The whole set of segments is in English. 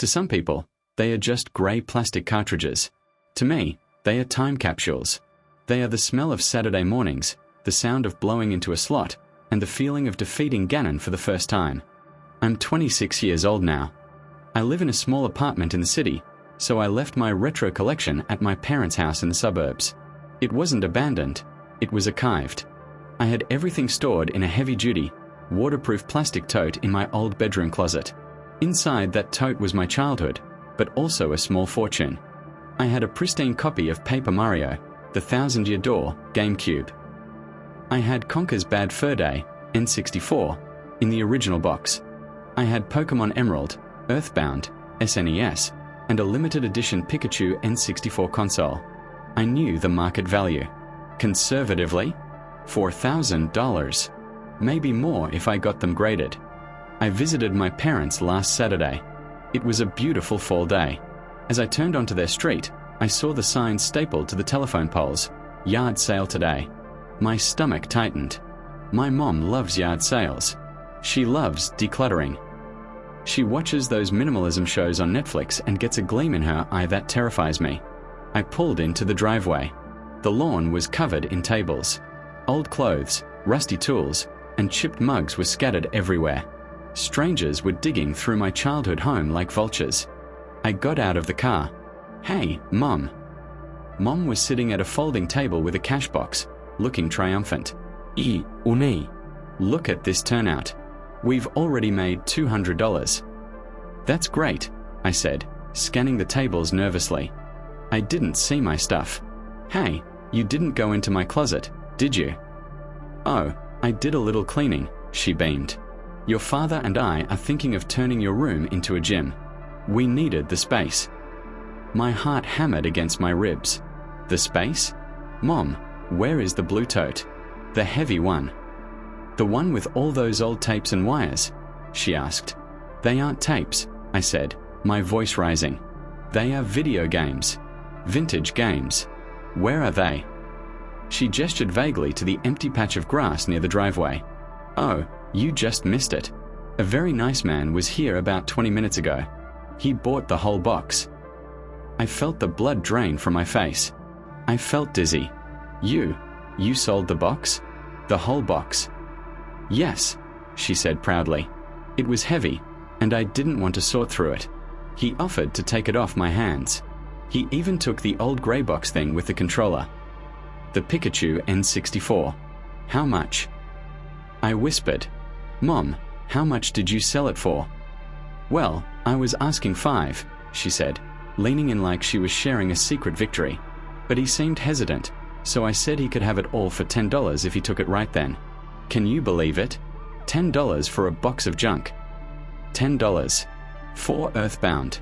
To some people, they are just grey plastic cartridges. To me, they are time capsules. They are the smell of Saturday mornings, the sound of blowing into a slot, and the feeling of defeating Ganon for the first time. I'm 26 years old now. I live in a small apartment in the city, so I left my retro collection at my parents' house in the suburbs. It wasn't abandoned, it was archived. I had everything stored in a heavy-duty, waterproof plastic tote in my old bedroom closet. Inside that tote was my childhood, but also a small fortune. I had a pristine copy of Paper Mario, The Thousand-Year Door, GameCube. I had Conker's Bad Fur Day, N64, in the original box. I had Pokemon Emerald, Earthbound, SNES, and a limited edition Pikachu N64 console. I knew the market value. Conservatively, $4,000. Maybe more if I got them graded. I visited my parents last Saturday. It was a beautiful fall day. As I turned onto their street, I saw the sign stapled to the telephone poles, "Yard sale today." My stomach tightened. My mom loves yard sales. She loves decluttering. She watches those minimalism shows on Netflix and gets a gleam in her eye that terrifies me. I pulled into the driveway. The lawn was covered in tables. Old clothes, rusty tools, and chipped mugs were scattered everywhere. Strangers were digging through my childhood home like vultures. I got out of the car. "Hey, Mom." Mom was sitting at a folding table with a cash box, looking triumphant. Uni. Look at this turnout. We've already made $200. That's great, I said, scanning the tables nervously. I didn't see my stuff. Hey, you didn't go into my closet, did you? Oh, I did a little cleaning, she beamed. Your father and I are thinking of turning your room into a gym. We needed the space. My heart hammered against my ribs. The space? Mom, where is the blue tote? The heavy one. The one with all those old tapes and wires? She asked. They aren't tapes, I said, my voice rising. They are video games. Vintage games. Where are they? She gestured vaguely to the empty patch of grass near the driveway. Oh, you just missed it. A very nice man was here about 20 minutes ago. He bought the whole box. I felt the blood drain from my face. I felt dizzy. You sold the box? The whole box? Yes, she said proudly. It was heavy, and I didn't want to sort through it. He offered to take it off my hands. He even took the old grey box thing with the controller. The Pikachu N64. How much? I whispered. Mom, how much did you sell it for? Well, I was asking $5, she said, leaning in like she was sharing a secret victory. But he seemed hesitant, so I said he could have it all for $10 if he took it right then. Can you believe it? $10 for a box of junk. $10. For Earthbound.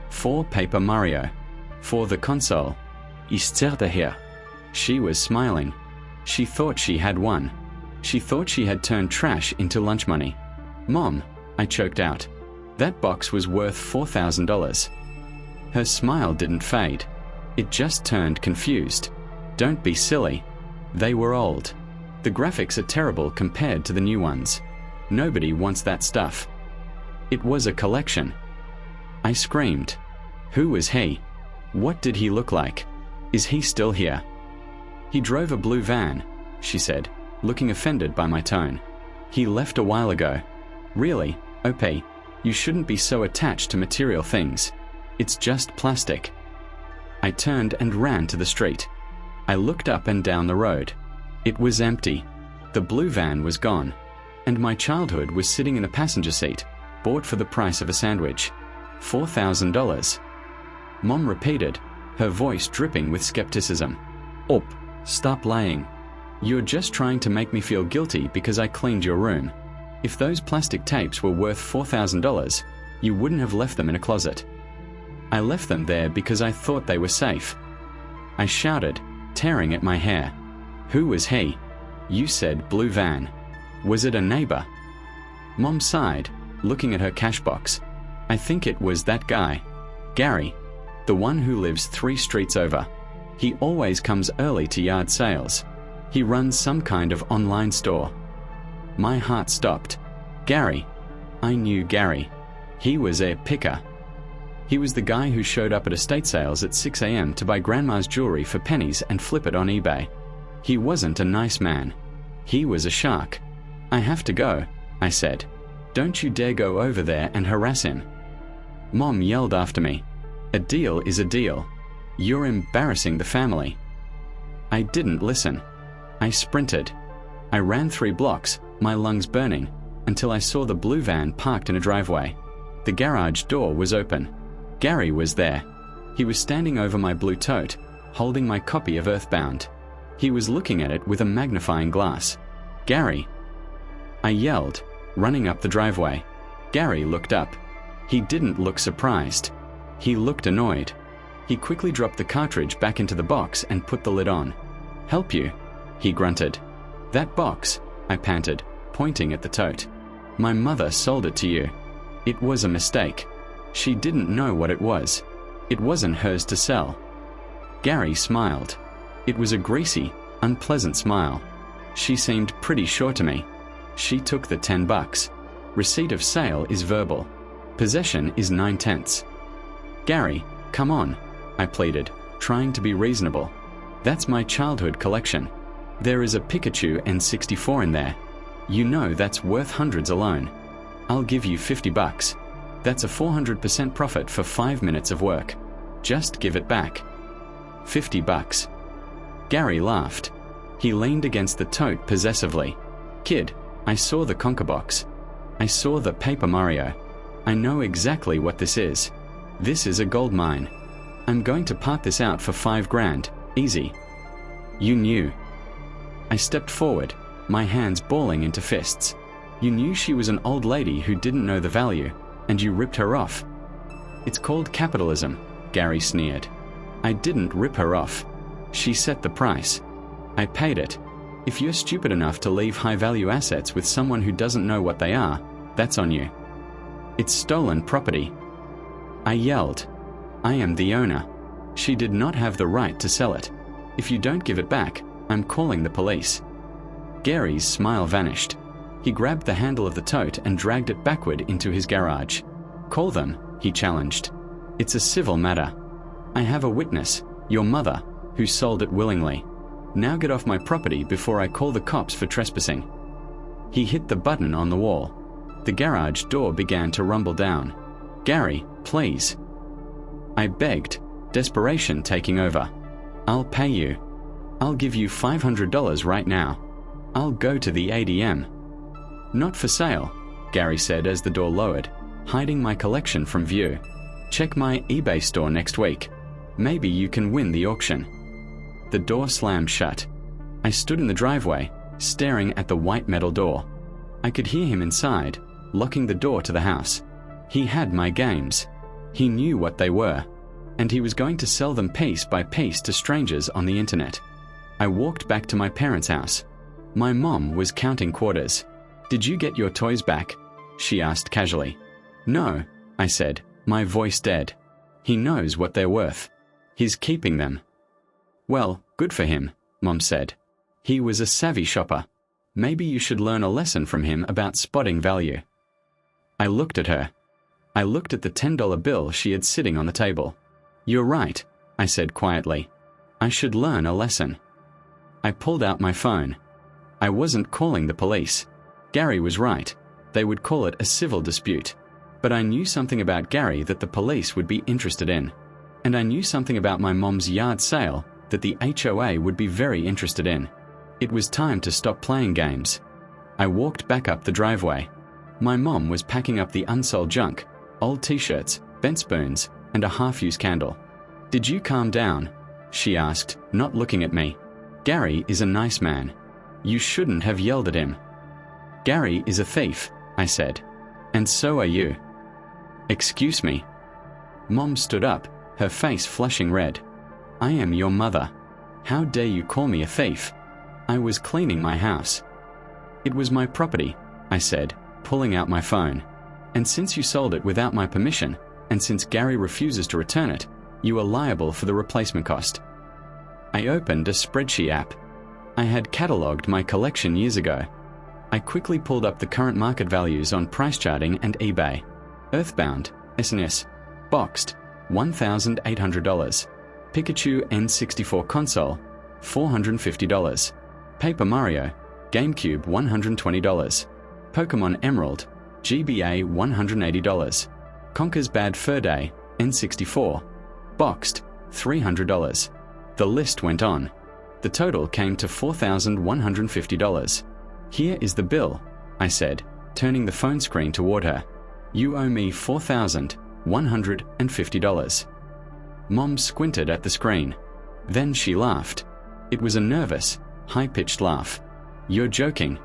For Paper Mario. For the console. Ist hier. She was smiling. She thought she had won. She thought she had turned trash into lunch money. Mom, I choked out. That box was worth $4,000. Her smile didn't fade. It just turned confused. Don't be silly. They were old. The graphics are terrible compared to the new ones. Nobody wants that stuff. It was a collection. I screamed. Who was he? What did he look like? Is he still here? He drove a blue van, she said, looking offended by my tone. He left a while ago. Really, OP, you shouldn't be so attached to material things. It's just plastic. I turned and ran to the street. I looked up and down the road. It was empty. The blue van was gone. And my childhood was sitting in the passenger seat, bought for the price of a sandwich. $4,000. Mom repeated, her voice dripping with skepticism. Op, stop lying. You're just trying to make me feel guilty because I cleaned your room. If those plastic tapes were worth $4,000, you wouldn't have left them in a closet. I left them there because I thought they were safe. I shouted, tearing at my hair. Who was he? You said blue van. Was it a neighbor? Mom sighed, looking at her cash box. I think it was that guy. Gary. The one who lives 3 streets over. He always comes early to yard sales. He runs some kind of online store. My heart stopped. Gary. I knew Gary. He was a picker. He was the guy who showed up at estate sales at 6 a.m. to buy grandma's jewelry for pennies and flip it on eBay. He wasn't a nice man. He was a shark. "I have to go," I said. "Don't you dare go over there and harass him." Mom yelled after me, "A deal is a deal. You're embarrassing the family." I didn't listen. I sprinted. I ran 3 blocks, my lungs burning, until I saw the blue van parked in a driveway. The garage door was open. Gary was there. He was standing over my blue tote, holding my copy of Earthbound. He was looking at it with a magnifying glass. "Gary!" I yelled, running up the driveway. Gary looked up. He didn't look surprised. He looked annoyed. He quickly dropped the cartridge back into the box and put the lid on. "Help you?" he grunted. "That box," I panted, pointing at the tote. "My mother sold it to you. It was a mistake. She didn't know what it was. It wasn't hers to sell." Gary smiled. It was a greasy, unpleasant smile. "She seemed pretty sure to me. She took the $10. Receipt of sale is verbal. Possession is 9/10. "Gary, come on," I pleaded, trying to be reasonable. "That's my childhood collection. There is a Pikachu N64 in there. You know that's worth hundreds alone. I'll give you $50. That's a 400% profit for 5 minutes of work. Just give it back." $50. Gary laughed. He leaned against the tote possessively. "Kid, I saw the Conker box. I saw the Paper Mario. I know exactly what this is. This is a gold mine. I'm going to part this out for $5,000, easy." "You knew." I stepped forward, my hands balling into fists. "You knew she was an old lady who didn't know the value, and you ripped her off." "It's called capitalism," Gary sneered. "I didn't rip her off. She set the price. I paid it. If you're stupid enough to leave high-value assets with someone who doesn't know what they are, that's on you. It's stolen property." I yelled, "I am the owner. She did not have the right to sell it. If you don't give it back, I'm calling the police." Gary's smile vanished. He grabbed the handle of the tote and dragged it backward into his garage. "Call them," he challenged. "It's a civil matter. I have a witness, your mother, who sold it willingly. Now get off my property before I call the cops for trespassing." He hit the button on the wall. The garage door began to rumble down. "Gary, please." I begged, desperation taking over. "I'll pay you. I'll give you $500 right now. I'll go to the ATM." "Not for sale," Gary said as the door lowered, hiding my collection from view. "Check my eBay store next week. Maybe you can win the auction." The door slammed shut. I stood in the driveway, staring at the white metal door. I could hear him inside, locking the door to the house. He had my games. He knew what they were, and he was going to sell them piece by piece to strangers on the internet. I walked back to my parents' house. My mom was counting quarters. "Did you get your toys back?" she asked casually. "No," I said, my voice dead. "He knows what they're worth. He's keeping them." "Well, good for him," Mom said. "He was a savvy shopper. Maybe you should learn a lesson from him about spotting value." I looked at her. I looked at the $10 bill she had sitting on the table. "You're right," I said quietly. "I should learn a lesson." I pulled out my phone. I wasn't calling the police. Gary was right. They would call it a civil dispute. But I knew something about Gary that the police would be interested in. And I knew something about my mom's yard sale that the HOA would be very interested in. It was time to stop playing games. I walked back up the driveway. My mom was packing up the unsold junk, old t-shirts, bent spoons, and a half-used candle. "Did you calm down?" she asked, not looking at me. "Gary is a nice man. You shouldn't have yelled at him." "Gary is a thief," I said. "And so are you." "Excuse me." Mom stood up, her face flushing red. "I am your mother. How dare you call me a thief? I was cleaning my house." "It was my property," I said, pulling out my phone. "And since you sold it without my permission, and since Gary refuses to return it, you are liable for the replacement cost." I opened a spreadsheet app. I had catalogued my collection years ago. I quickly pulled up the current market values on price charting and eBay. Earthbound, SNS, boxed, $1,800. Pikachu N64 console, $450. Paper Mario, GameCube, $120. Pokemon Emerald, GBA, $180. Conker's Bad Fur Day, N64, boxed, $300. The list went on. The total came to $4,150. Here is the bill, I said, turning the phone screen toward her. You owe me $4,150. Mom squinted at the screen. Then she laughed. It was a nervous, high-pitched laugh. You're joking.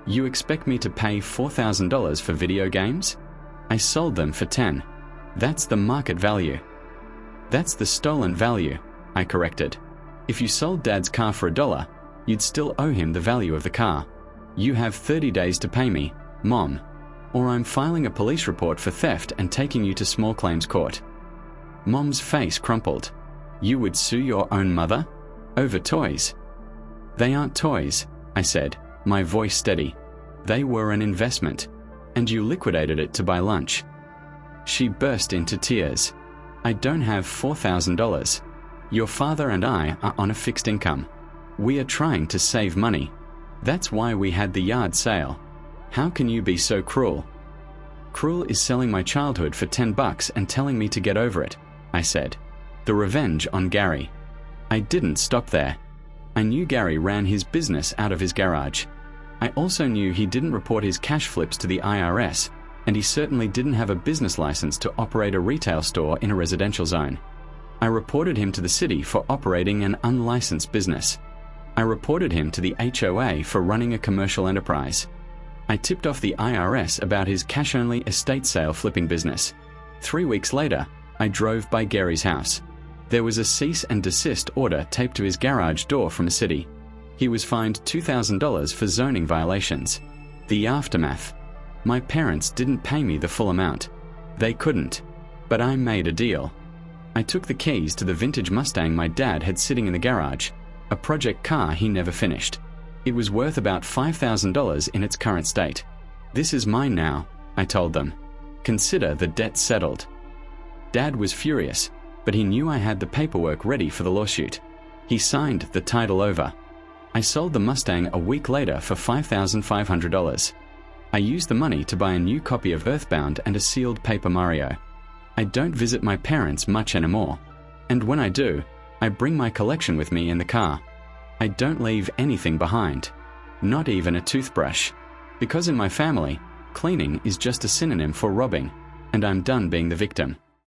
You expect me to pay $4,000 for video games? I sold them for $10. That's the market value. That's the stolen value, I corrected. If you sold Dad's car for $1, you'd still owe him the value of the car. You have 30 days to pay me, Mom, or I'm filing a police report for theft and taking you to small claims court. Mom's face crumpled. You would sue your own mother? Over toys? They aren't toys, I said, my voice steady. They were an investment, and you liquidated it to buy lunch. She burst into tears. I don't have $4,000. Your father and I are on a fixed income. We are trying to save money. That's why we had the yard sale. How can you be so cruel? Cruel is selling my childhood for $10 and telling me to get over it, I said. The revenge on Gary. I didn't stop there. I knew Gary ran his business out of his garage. I also knew he didn't report his cash flips to the IRS, and he certainly didn't have a business license to operate a retail store in a residential zone. I reported him to the city for operating an unlicensed business. I reported him to the HOA for running a commercial enterprise. I tipped off the IRS about his cash-only estate sale flipping business. 3 weeks later, I drove by Gary's house. There was a cease and desist order taped to his garage door from the city. He was fined $2,000 for zoning violations. The aftermath. My parents didn't pay me the full amount. They couldn't. But I made a deal. I took the keys to the vintage Mustang my dad had sitting in the garage, a project car he never finished. It was worth about $5,000 in its current state. This is mine now, I told them. Consider the debt settled. Dad was furious, but he knew I had the paperwork ready for the lawsuit. He signed the title over. I sold the Mustang a week later for $5,500. I used the money to buy a new copy of Earthbound and a sealed Paper Mario. I don't visit my parents much anymore, and when I do, I bring my collection with me in the car. I don't leave anything behind, not even a toothbrush, because in my family, cleaning is just a synonym for robbing, and I'm done being the victim.